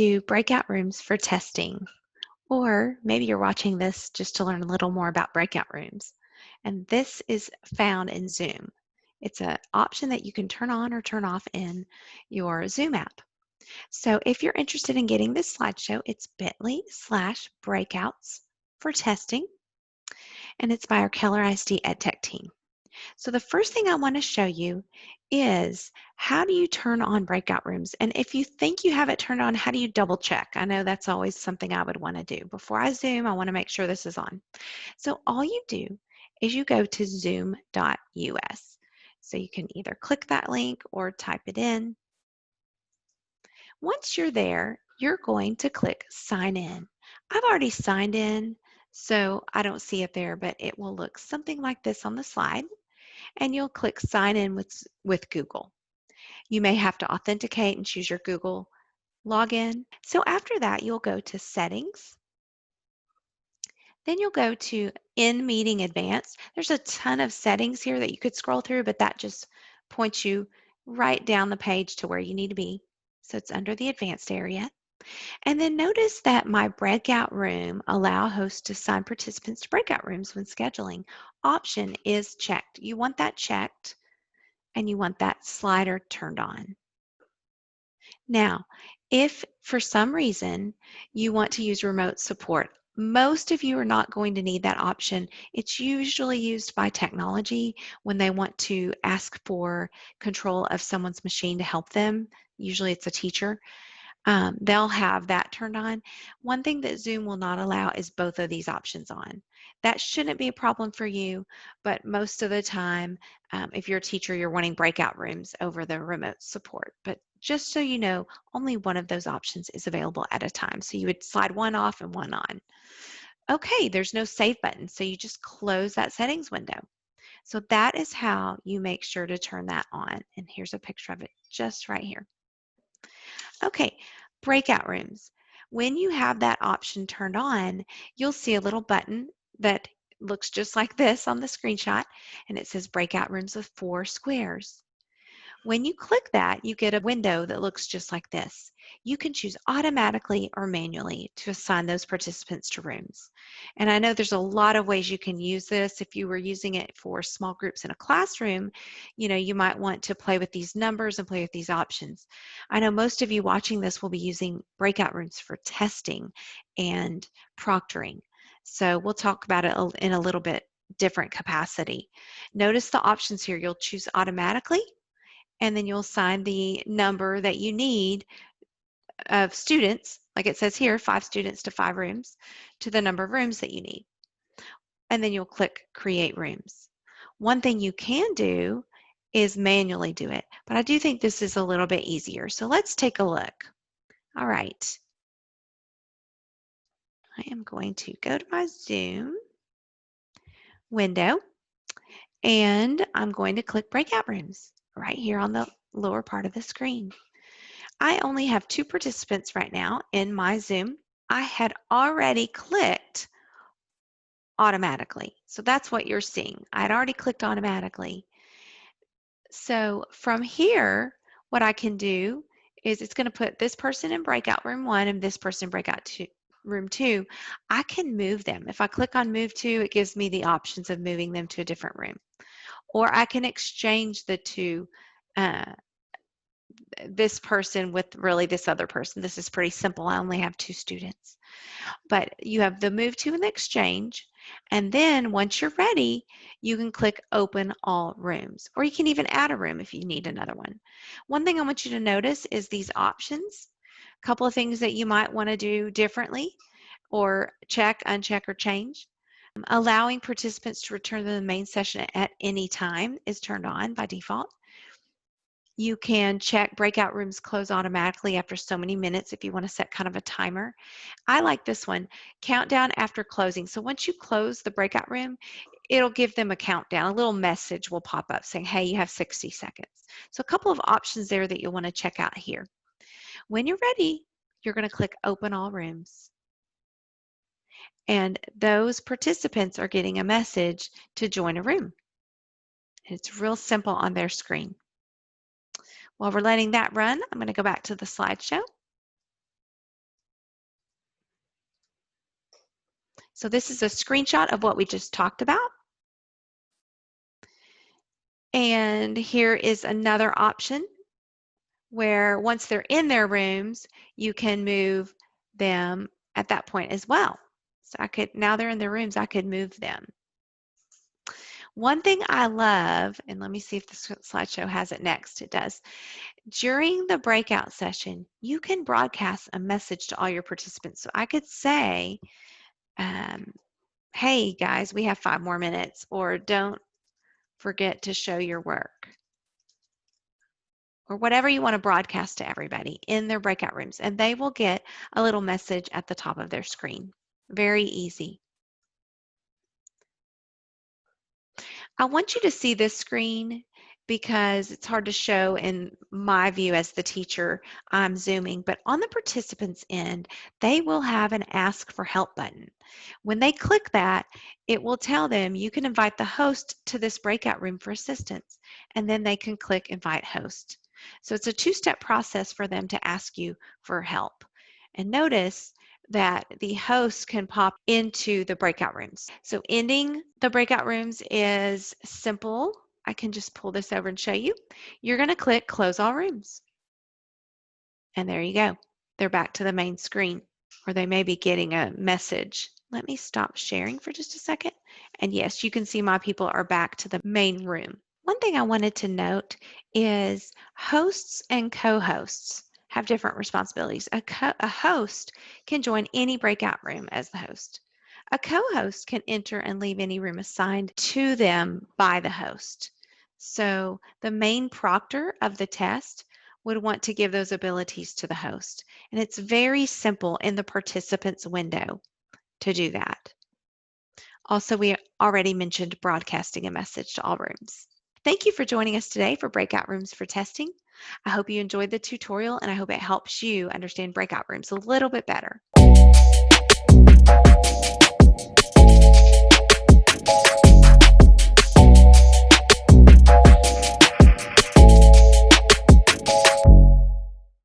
to breakout rooms for testing, or maybe you're watching this just to learn a little more about breakout rooms. And this is found in Zoom. It's an option that you can turn on or turn off in your Zoom app. So if you're interested in getting this slideshow, it's bit.ly/breakouts for testing, and it's by our Keller ISD EdTech team. So the first thing I want to show you is how do you turn on breakout rooms? And if you think you have it turned on, how do you double check? I know that's always something I would want to do. Before I Zoom, I want to make sure this is on. So all you do is you go to zoom.us. So you can either click that link or type it in. Once you're there, you're going to click sign in. I've already signed in, so I don't see it there, but it will look something like this on the slide. And you'll click sign in with Google. You may have to authenticate and choose your Google login. So after that, you'll go to settings. Then you'll go to in meeting advanced. There's a ton of settings here that you could scroll through, but that just points you right down the page to where you need to be. So it's under the advanced area. And then notice that my breakout room allow hosts to assign participants to breakout rooms when scheduling option is checked. You want that checked, and you want that slider turned on. Now, if for some reason you want to use remote support, most of you are not going to need that option. It's usually used by technology when they want to ask for control of someone's machine to help them. Usually it's a teacher. They'll have that turned on. One thing that Zoom will not allow is both of these options on. That shouldn't be a problem for you, but most of the time, if you're a teacher, you're wanting breakout rooms over the remote support. But just so you know, only one of those options is available at a time. So you would slide one off and one on. Okay, there's no save button, so you just close that settings window. So that is how you make sure to turn that on. And here's a picture of it just right here. Okay, breakout rooms. When you have that option turned on, you'll see a little button that looks just like this on the screenshot, and it says breakout rooms with 4 squares. When you click that, you get a window that looks just like this. You can choose automatically or manually to assign those participants to rooms. And I know there's a lot of ways you can use this. If you were using it for small groups in a classroom, you might want to play with these numbers and play with these options. I know most of you watching this will be using breakout rooms for testing and proctoring. So we'll talk about it in a little bit different capacity. Notice the options here. You'll choose automatically, and then you'll assign the number that you need of students, like it says here, 5 students to 5 rooms, to the number of rooms that you need. And then you'll click Create Rooms. One thing you can do is manually do it, but I do think this is a little bit easier. So let's take a look. All right. I am going to go to my Zoom window, and I'm going to click Breakout Rooms right here on the lower part of the screen. I only have 2 participants right now in my Zoom. I had already clicked automatically. So that's what you're seeing. I had already clicked automatically. So from here, what I can do is it's going to put this person in breakout room 1 and this person in breakout room 2. I can move them. If I click on move to, it gives me the options of moving them to a different room. Or I can exchange the two, this person with really this other person. This is pretty simple. I only have 2 students. But you have the move to and the exchange. And then once you're ready, you can click open all rooms, or you can even add a room if you need another one. One thing I want you to notice is these options. A couple of things that you might want to do differently, or check, uncheck, or change. Allowing participants to return to the main session at any time is turned on by default. You can check breakout rooms close automatically after so many minutes if you want to set kind of a timer. I like this one, countdown after closing. So once you close the breakout room, it'll give them a countdown. A little message will pop up saying, hey, you have 60 seconds. So a couple of options there that you'll want to check out here. When you're ready, you're going to click open all rooms. And those participants are getting a message to join a room. It's real simple on their screen. While we're letting that run, I'm going to go back to the slideshow. So this is a screenshot of what we just talked about. And here is another option where once they're in their rooms, you can move them at that point as well. So now they're in their rooms, I could move them. One thing I love, and let me see if the slideshow has it next. It does. During the breakout session, you can broadcast a message to all your participants. So I could say, hey guys, we have 5 more minutes, or don't forget to show your work, or whatever you want to broadcast to everybody in their breakout rooms, and they will get a little message at the top of their screen. Very easy. I want you to see this screen because it's hard to show in my view as the teacher. I'm zooming, but on the participants' end, they will have an Ask for Help button. When they click that, it will tell them you can invite the host to this breakout room for assistance, and then they can click Invite Host. So it's a 2-step process for them to ask you for help. And notice that the host can pop into the breakout rooms. So ending the breakout rooms is simple. I can just pull this over and show you. You're going to click Close All Rooms. And there you go. They're back to the main screen, or they may be getting a message. Let me stop sharing for just a second. And yes, you can see my people are back to the main room. One thing I wanted to note is hosts and co-hosts have different responsibilities. A host can join any breakout room as the host. A co-host can enter and leave any room assigned to them by the host. So the main proctor of the test would want to give those abilities to the host. And it's very simple in the participants window to do that. Also, we already mentioned broadcasting a message to all rooms. Thank you for joining us today for Breakout Rooms for Testing. I hope you enjoyed the tutorial, and I hope it helps you understand breakout rooms a little bit better.